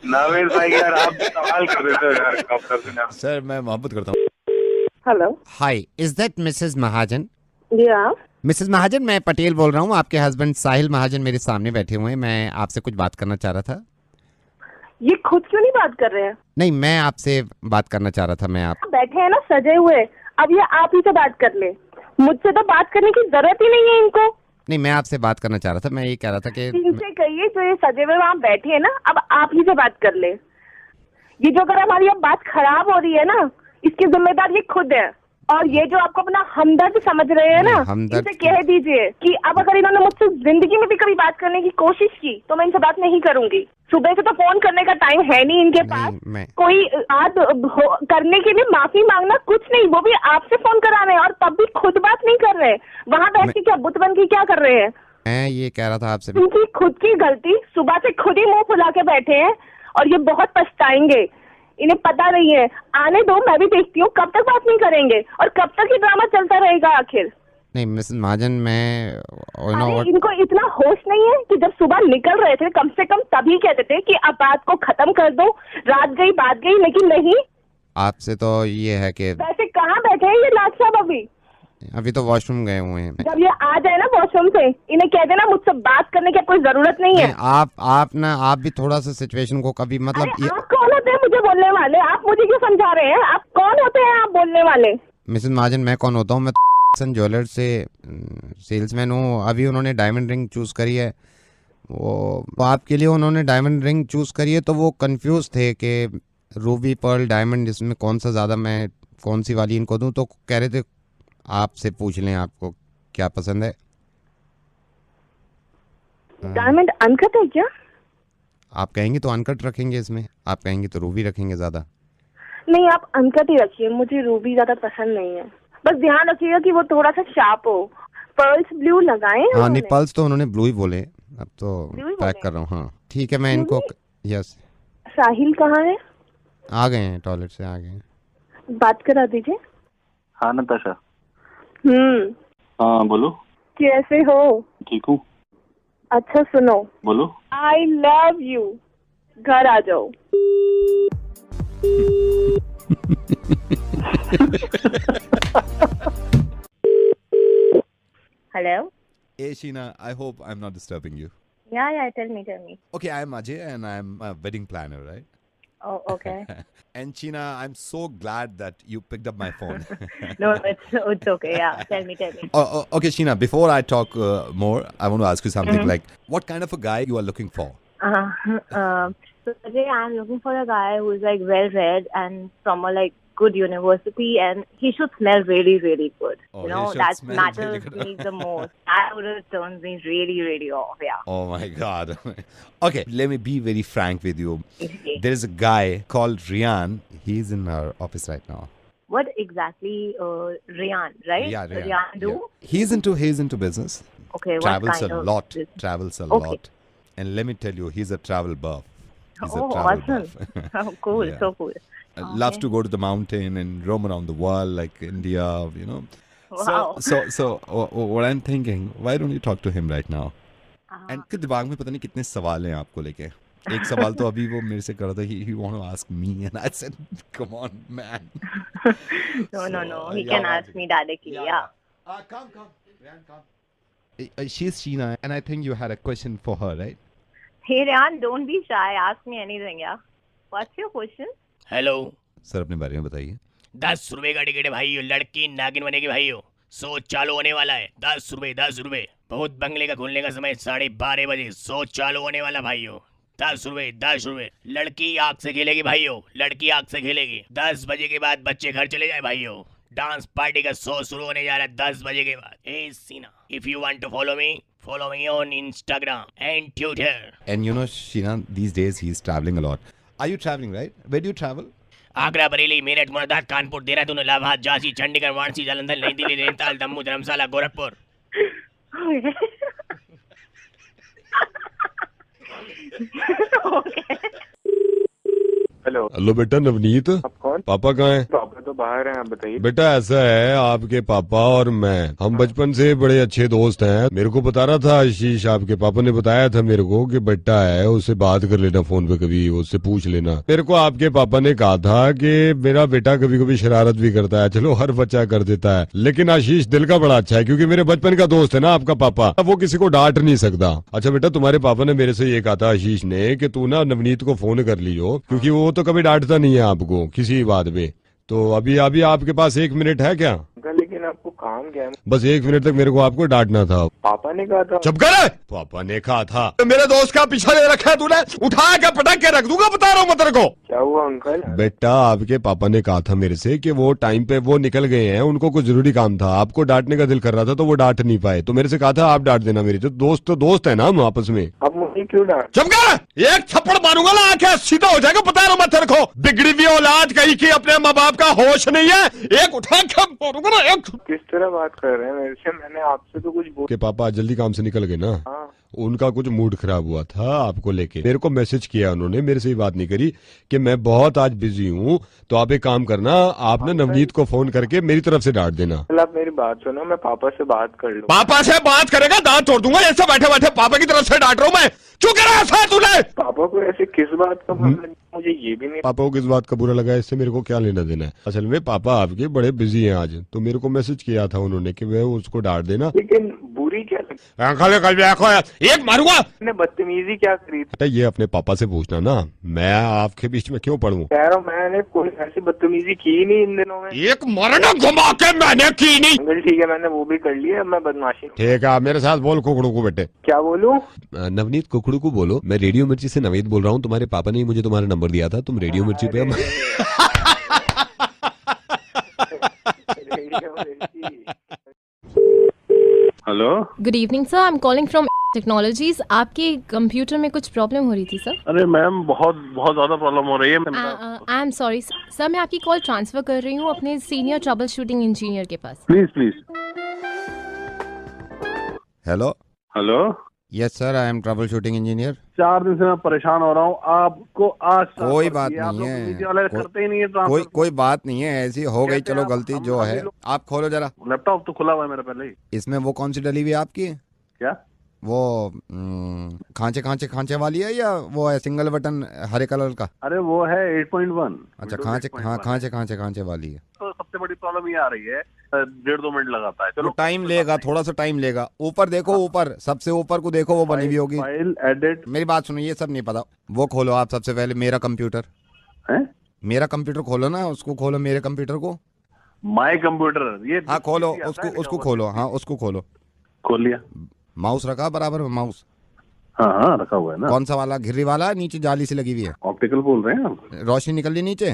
नावेद भाई यार, आप भी सवाल कर देते हो यार कॉप्टर से ना। सर मैं मोहब्बत करता हूँ। Hello. Hi, is that Mrs Mahajan? या मिसेस महाजन, मैं पटेल बोल रहा हूँ। आपके हस्बैंड साहिल महाजन मेरे सामने बैठे हुए हैं। मैं आपसे कुछ बात करना चाह रहा था। ये खुद क्यों नहीं बात कर रहे हैं? नहीं, मैं आपसे बात करना चाह रहा था। मैं आप बैठे हैं ना सजे हुए, अब ये आप ही से बात कर ले। मुझसे तो बात करने की जरूरत ही नहीं है इनको। नहीं, मैं आपसे बात करना चाह रहा था। मैं ये कह रहा था कि इनसे कहिए जो ये सजे हुए वहाँ बैठे हैं ना, अब आप ही से बात कर ले। ये जो अगर हमारी अब बात खराब हो रही है ना, इसकी जिम्मेदार ये खुद है। और ये जो आपको अपना हमदर्द समझ रहे हैं ना, हमदर्द इनसे कह दीजिए कि अब अगर इन्होंने मुझसे जिंदगी में भी कभी बात करने की कोशिश की तो मैं इनसे बात नहीं करूंगी। सुबह से तो फोन करने का टाइम है नहीं इनके पास। मैं कोई बात करने के लिए माफी मांगना कुछ नहीं, वो भी आपसे फोन करा रहे हैं और तब भी खुद बात नहीं कर रहे हैं। वहाँ बैठ के क्या बुत बन के क्या कर रहे हैं? मैं ये कह रहा था आपसे। इनकी खुद की गलती, सुबह से खुद ही मुंह फुला के बैठे हैं और ये बहुत पछताएंगे। इन्हें पता नहीं है। आने दो, मैं भी देखती हूँ कब तक बात नहीं करेंगे और कब तक ये ड्रामा चलता रहेगा आखिर। नहीं मिसेस महाजन, मैं अरे इनको इतना होश नहीं है कि जब सुबह निकल रहे थे कम से कम तभी कहते थे कि अब बात को खत्म कर दो, रात गई बात गई, लेकिन नहीं। आपसे तो ये है कि वैसे कहाँ बैठे हैं ये लाट साहब? अभी तो वॉशरूम गए हुए हैं। जब ये आ जाए ना वॉशरूम से, इन्हें कह देना मुझसे बात करने की कोई जरूरत नहीं है। आप भी थोड़ा सा सिचुएशन को कभी मतलब अरे आप कौन होते हैं मुझे बोलने वाले? आप मुझे क्यों समझा रहे हैं? आप कौन होते हैं आप बोलने वाले? मिसेस महाजन, मैं कौन होता हूँ? मैं ज्वेलर्स से सेल्समैन हूँ। अभी उन्होंने डायमंड रिंग चूज करी है। वो आपके लिए उन्होंने डायमंड रिंग चूज करी है, तो वो कंफ्यूज थे कि रूबी पर्ल डायमंड, इसमें कौन सा ज़्यादा, मैं कौन सी वाली इनको दूं। तो कह रहे थे आपसे पूछ लें आपको क्या पसंद है। डायमंड अनकट है क्या? आप कहेंगे तो अनकट रखेंगे इसमें, आप कहेंगे तो रूबी रखेंगे ज़्यादा। नहीं, आप अनकट ही रखिए, मुझे रूबी ज्यादा पसंद नहीं है। बस ध्यान रखिएगा कि वो थोड़ा सा शार्प हो। पर्ल्स ब्लू लगाए हैं? हाँ नहीं, पर्ल्स तो उन्होंने ब्लू ही बोले। अब तो ब्लू ही पैक बोले? कर रहा हूँ। हाँ ठीक है, मैं इनको यस। साहिल कहाँ है? आ गए हैं, टॉयलेट से आ गए हैं। बात करा दीजिए। हाँ नताशा। हाँ बोलो। कैसे हो? ठीक हूँ। अच्छा सुनो, बोलो। I love you. घर आ जाओ। Hello? Hey Sheena, I hope I'm not disturbing you. Yeah, tell me. Okay, I'm Ajay and I'm a wedding planner, right? Oh, okay. And Sheena, I'm so glad that you picked up my phone. No, it's okay. Yeah, tell me. Okay, Sheena, before I talk more, I want to ask you something like, what kind of a guy you are looking for? So Ajay, I'm looking for a guy who's like well read and from a like good university, and he should smell really, really good. Oh, you he know, should that smell matters really good. me the most. That would have turned me really, really off. Yeah. Oh my God. Okay, let me be very frank with you. Okay. There is a guy called Rian. He's in our office right now. What exactly, Rian, right? Yeah, Rian. Rian do? Yeah. He's into business. Okay, what Travels kind a of lot. business? Travels a Okay. lot. And let me tell you, he's a travel buff. He's Oh, a travel awesome. buff. Oh, cool. Yeah. So cool. Loves to go to the mountain and roam around the world like India, you know. Wow. So what I'm thinking, why don't you talk to him right now? And के दिमाग में पता नहीं कितने सवाल हैं आपको लेके। एक सवाल तो अभी वो मेरे से कर रहा था, he want to ask me, and I said, come on, man. No. He can ask me directly. Yeah. Come, Ryan, come. She's Sheena, and I think you had a question for her, right? Hey, Ryan, don't be shy. Ask me anything, yeah. What's your question? Hello sir अपने बारे में बताइए। 10 रुपए का ticket है भाई, लड़की नागिन बनेगी भाई। शो चालू होने वाला है। 10 रुपए। बहुत बंगले का खुलने का समय 12:30 बजे। शो चालू होने वाला भाइयों। 10 रुपए। लड़की आग से खेलेगी भाइयों, लड़की आग से खेलेगी। 10 बजे के बाद बच्चे घर चले जाए भाइयों। डांस पार्टी का शो शुरू होने जा रहा है 10 बजे के बाद। ए सीना, if you want to follow me on Instagram and Twitter. And you know, Sheena, these days he's traveling a lot. Are you traveling, right? Where do you travel? Agra, Bareilly, Meerut, Moradabad, Kanpur, Dehradun, Allahabad, Jhansi, Chandigarh, Varanasi, Jalandhar, नई दिल्ली, नैनीताल, जम्मू, धर्मशाला, गोरखपुर। हेलो। हेलो बेटा नवनीत, आप कौन? पापा कहाँ हैं? पापा तो बाहर हैं, आप बताइए। बेटा ऐसा है, आपके पापा और मैं हम बचपन से बड़े अच्छे दोस्त हैं। मेरे को बता रहा था आशीष, आपके पापा ने बताया था मेरे को कि बेटा है, उससे बात कर लेना फोन पे, कभी उससे पूछ लेना। मेरे को आपके पापा ने कहा था कि मेरा बेटा कभी कभी शरारत भी करता है, चलो हर बच्चा कर देता है, लेकिन आशीष दिल का बड़ा अच्छा है, क्योंकि मेरे बचपन का दोस्त है ना आपका पापा, वो किसी को डांट नहीं सकता। अच्छा बेटा, तुम्हारे पापा ने मेरे से ये कहा था आशीष ने कि तू ना नवनीत को फोन कर लियो, क्योंकि वो तो कभी डांटता नहीं है आपको किसी बात में। तो अभी अभी आपके पास 1 मिनट है क्या? लेकिन आपको काम क्या है? बस 1 मिनट तक मेरे को आपको डांटना था। पापा ने कहा था। चुप कर। पापा ने कहा था। मेरे दोस्त का पीछा ले रखा है तूने, उठा के पटक के रख दूंगा, बता रहा हूँ मैं तेरे को। क्या हुआ अंकल? बेटा आपके पापा ने कहा था मेरे से कि वो टाइम पे वो निकल गए हैं, उनको कुछ जरूरी काम था, आपको डांटने का दिल कर रहा था तो वो डांट नहीं पाए, तो मेरे से कहा था आप डांट देना मेरी। तो दोस्त है ना हम आपस में। अब मुझे क्यों डांट? चुप कर, एक थप्पड़ मारूंगा ना आके सीधा हो जाएगा, बता रहा हूँ मैं तेरे को। बिगड़ी हुई औलाद कहीं की, अपने माँ बाप का होश नहीं है, एक उठा के मारूंगा ना एक। किस तरह बात कर रहे हैं मेरे से? मैंने आपसे तो कुछ बोल। के पापा जल्दी काम से निकल गए ना। हाँ। उनका कुछ मूड खराब हुआ था आपको लेके, मेरे को मैसेज किया उन्होंने, मेरे से ही बात नहीं करी कि मैं बहुत आज बिजी हूँ, तो आप एक काम करना, आप ना नवनीत को फोन करके मेरी तरफ से डांट देना। आप मेरी बात सुनो, मैं पापा से बात कर लूँ। पापा से बात करेगा दांत तोड़ दूंगा, ऐसे बैठे बैठे पापा की तरफ से डांट रहा हूँ मैं। क्यों कह रहा है तूने? पापा को ऐसे किस बात का मुझे ये भी नहीं। पापा को किस बात का बुरा लगा, इससे मेरे को क्या लेना देना है? असल में पापा आपके बड़े बिजी हैं आज, तो मेरे को मैसेज किया था उन्होंने कि मैं उसको डांट देना। लेकिन बुरी क्या लगी? एक मारूंगा। मैंने बदतमीजी क्या करी? बेटा ये अपने पापा से पूछना ना, मैं आपके बीच में क्यों पढ़ूं? कह रहा हूँ मैंने कोई ऐसी बदतमीजी की नहीं इन दिनों में। एक मरना घुमा के मैंने की नहीं। अंकल ठीक है, मैंने वो भी कर लिया, अब मैं बदमाशी। ठीक है, मेरे साथ बोल कुकड़ू को बेटे। क्या बोलूं? नवनीत कुकड़ू को बोलो, मैं रेडियो मिर्ची से नवनीत बोल रहा हूँ, तुम्हारे पापा ने मुझे तुम्हारा नंबर दिया था, तुम रेडियो मिर्ची पे hello, good evening sir, I am calling from technologies. आपके कंप्यूटर में कुछ प्रॉब्लम हो रही थी सर? अरे मैम बहुत ज्यादा प्रॉब्लम हो रही है। आई एम सॉरी सर, मैं आपकी कॉल ट्रांसफर कर रही हूँ अपने सीनियर ट्रबल शूटिंग इंजीनियर के पास। Please. Hello hello, yes sir, I am troubleshooting engineer. 4 दिन से मैं परेशान हो रहा हूँ, आपको आज कोई बात नहीं है, वाले करते ही नहीं है। कोई बात नहीं है, ऐसी हो गई, चलो गलती जो है। आप खोलो जरा, लैपटॉप तो खुला हुआ है मेरा पहले ही। इसमें वो कौन सी डली हुई है आपकी? क्या वो खांचे वाली है या वो है सिंगल बटन हरे कलर का? अरे वो है 8.1। अच्छा, खांचे वाली है। तो सबसे बड़ी प्रॉब्लम ये आ रही है, 1.5-2 मिनट लगाता है। चलो टाइम लेगा, थोड़ा सा टाइम लेगा। ऊपर देखो, ऊपर सबसे ऊपर को देखो, वो बनी हुई होगी फाइल एडिट। मेरी बात सुनो, ये सब नहीं पता। वो खोलो आप सबसे पहले मेरा कंप्यूटर है। मेरा कंप्यूटर खोलो ना, उसको खोलो, मेरे कंप्यूटर को। माय कंप्यूटर ये। हाँ खोलो, उसको खोलो। हाँ उसको खोलो। खोल लिया। माउस रखा बराबर में? माउस हाँ रखा हुआ है ना। कौन सा वाला? घिर्री वाला, नीचे जाली से लगी हुई है? ऑप्टिकल बोल रहे हैं आप? रोशनी निकल ली नीचे?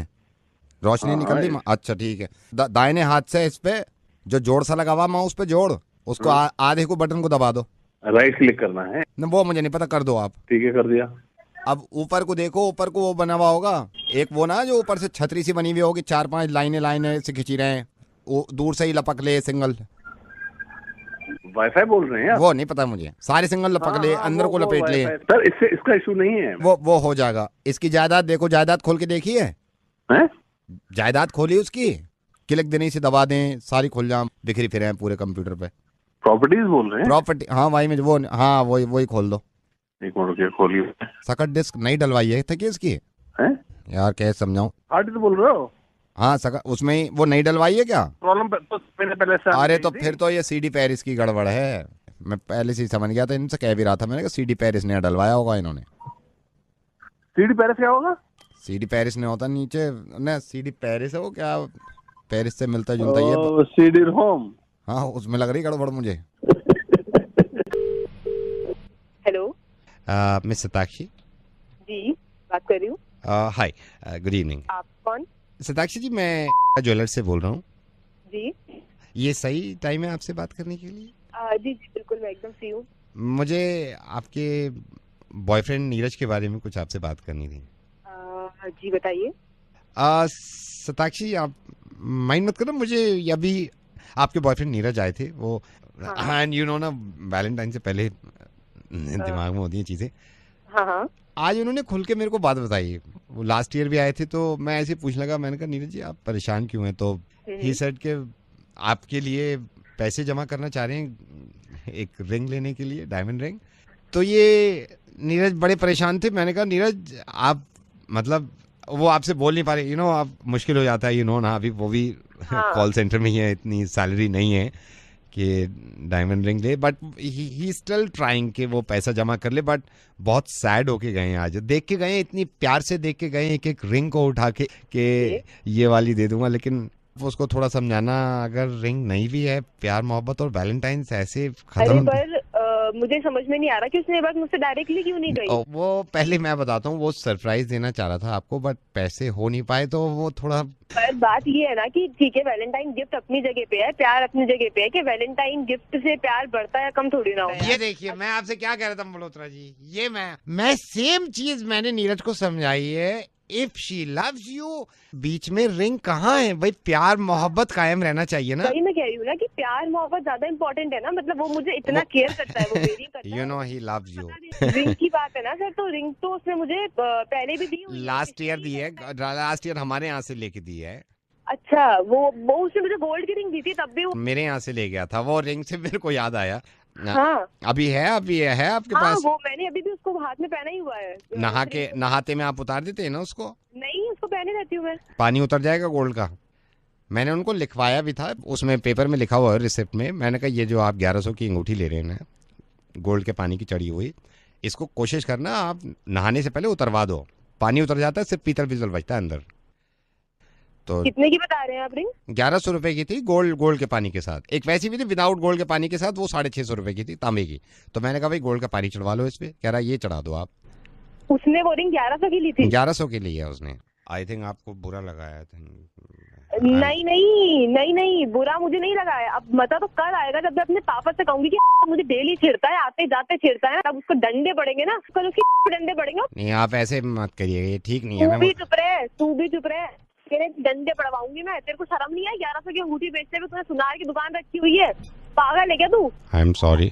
रोशनी निकल ली? अच्छा ठीक है। दाहिने हाथ से इस पे जो जोड़ सा लगा हुआ माउस पे, जोड़ उसको आधे को बटन को दबा दो। राइट क्लिक करना है न, वो मुझे नहीं पता, कर दो आप। ठीक है, कर दिया। अब ऊपर को देखो, ऊपर को वो बना हुआ होगा एक, वो ना जो ऊपर से छतरी सी बनी हुई होगी, 4-5 लाइनें से खींची रहे हैं, वो दूर से ही लपक ले सिंगल। वाईफाई बोल रहे हैं? वो नहीं पता मुझे, सारे सिंगल लपक ले, अंदर को लपेट ले। सर इससे इसका इशू नहीं है। वो हो जाएगा। इसकी जायदाद देखो, जायदाद खोल के देखी है? जायदाद खोली उसकी, क्लिक देने से दबा दें, सारी खुल जाए, बिखरी फिरे हैं पूरे कंप्यूटर पे। प्रॉपर्टीज बोल रहे हैं? प्रॉपर्टी, हाँ भाई में वो, हाँ वही खोल दो। एक मिनट, खोलिए। सकट डिस्क नहीं डलवाई है क्या इसकी? यार कैसे समझाऊं? हार्ड बोल रहे हो? हाँ सकट, उसमें ही वो नहीं डलवाई है क्या? प्रॉब्लम तो मैंने पहले से। अरे तो फिर तो ये CD पेरिस की गड़बड़ है। मैं पहले से ही समझ गया था, इनसे कह भी रहा था मैंने, CD पेरिस ने डलवाया होगा इन्होंने। CD पेरिस क्या होगा? CD पेरिस ने होता नीचे ना, CD पेरिस है वो, क्या पेरिस से मिलता जुलता ये CD रोम। हाँ उसमें लग रही गड़बड़ मुझे। हेलो मिस सताक्षी जी, बात कर रही हूँ। हाय, गुड इवनिंग। आप कौन? सताक्षी जी, मैं ज्वेलर्स से बोल रहा हूँ जी। ये सही टाइम है आपसे बात करने के लिए? जी बिल्कुल, मैं एकदम फ्री हूँ। मुझे आपके बॉयफ्रेंड नीरज के बारे में कुछ आपसे बात करनी थी। जी बताइए। सताक्षी आप माइंड मत करो, मुझे अभी आपके बॉयफ्रेंड नीरज आए थे, वो एंड यू नो ना, वैलेंटाइन से पहले दिमाग में होती हैं चीज़ें, हाँ हाँ। आज उन्होंने खुल के मेरे को बात बताई। वो लास्ट ईयर भी आए थे तो मैं ऐसे पूछ लगा, मैंने कहा नीरज जी आप परेशान क्यों हैं? तो ही सेड के आपके लिए पैसे जमा करना चाह रहे हैं एक रिंग लेने के लिए, डायमंड रिंग। तो ये नीरज बड़े परेशान थे। मैंने कहा नीरज आप मतलब वो आपसे बोल नहीं पा रहे, आप मुश्किल हो जाता है ना, अभी वो भी कॉल सेंटर में ही है, इतनी सैलरी नहीं है कि डायमंड रिंग ले, बट ही स्टिल ट्राइंग कि वो पैसा जमा कर ले। बट बहुत सैड होके गए हैं आज, देख के गए, इतनी प्यार से देख के गए एक एक रिंग को उठा के कि ये वाली दे दूंगा। लेकिन उसको थोड़ा समझाना, अगर रिंग नहीं भी है, प्यार मोहब्बत और वैलेंटाइंस ऐसे खत्म। पर मुझे समझ में नहीं आ रहा कि उसने ये बात मुझसे डायरेक्टली क्यों नहीं कही। वो पहले मैं बताता हूँ, वो सरप्राइज देना चाह रहा था आपको, बट पैसे हो नहीं पाए तो वो थोड़ा। पर बात ये है ना कि ठीक है, वैलेंटाइन गिफ्ट अपनी जगह पे है, प्यार अपनी जगह पे है, कि वैलेंटाइन गिफ्ट से प्यार बढ़ता है कम थोड़ी ना हो। ये देखिए मैं आपसे क्या कह रहा था मल्होत्रा जी, ये मैं सेम चीज मैंने नीरज को समझाई है। इफ शी लव्स यू, बीच में रिंग कहाँ है भाई? प्यार मोहब्बत कायम रहना चाहिए ना। वही मैं कह रही हूँ ना कि प्यार मोहब्बत ज्यादा इम्पोर्टेंट है ना, मतलब वो मुझे इतना केयर करता है, वो मेरी करता है। He loves you. रिंग की बात है ना सर, तो रिंग तो उसने मुझे पहले भी दी हुई है। लास्ट ईयर दी है, लास्ट ईयर हमारे यहाँ से लेके दी है। अच्छा, वो उसने मुझे गोल्ड की रिंग दी थी, तब भी मेरे यहाँ से ले गया था वो रिंग, से मेरे को याद आया। हाँ अभी है आपके हाँ, पास? वो मैंने अभी भी उसको हाथ में पहना ही हुआ है। नहाते में आप उतार देते हैं ना उसको? नहीं, उसको पहने रहती हूँ मैं। पानी उतर जाएगा गोल्ड का। मैंने उनको लिखवाया भी था, उसमें पेपर में लिखा हुआ है रिसिप्ट में। मैंने कहा ये जो आप 1100 की अंगूठी ले रहे हैं ना, गोल्ड के पानी की चढ़ी हुई, इसको कोशिश करना आप नहाने से पहले उतरवा दो। पानी उतर जाता है, सिर्फ पीतल पीतल बचता है अंदर। तो कितने की बता रहे हैं आप रिंग? 1100 रुपए की थी, गोल्ड के पानी के साथ। एक वैसी भी थी विदाउट गोल्ड के पानी के साथ, वो 650 रुपए की थी, तांबे की। तो मैंने कहा भाई गोल्ड का पानी चढ़वा लो इस पे। कह रहा ये चढ़ा दो आप। उसने वो रिंग 1100 की ली थी? 1100 की ली है उसने। आई थिंक आपको बुरा लगा है। नहीं, बुरा मुझे नहीं लगा है। अब मजा तो कल आएगा जब मैं अपने पापा से कहूंगी कि मुझे डेली छेड़ता है, आते जाते छेड़ता है, तब उसको डंडे पड़ेंगे ना, कल उसके डंडे पड़ेंगे। नहीं आप ऐसे मत करिए, ये ठीक नहीं है। तू भी चुप रहे, तेरे डंडे पड़वाऊंगी मैं। तेरे को शर्म नहीं है? 1100 की अंगूठी बेचते हुए तूने सुनार की दुकान रखी हुई है, पागल है क्या तू? I am sorry.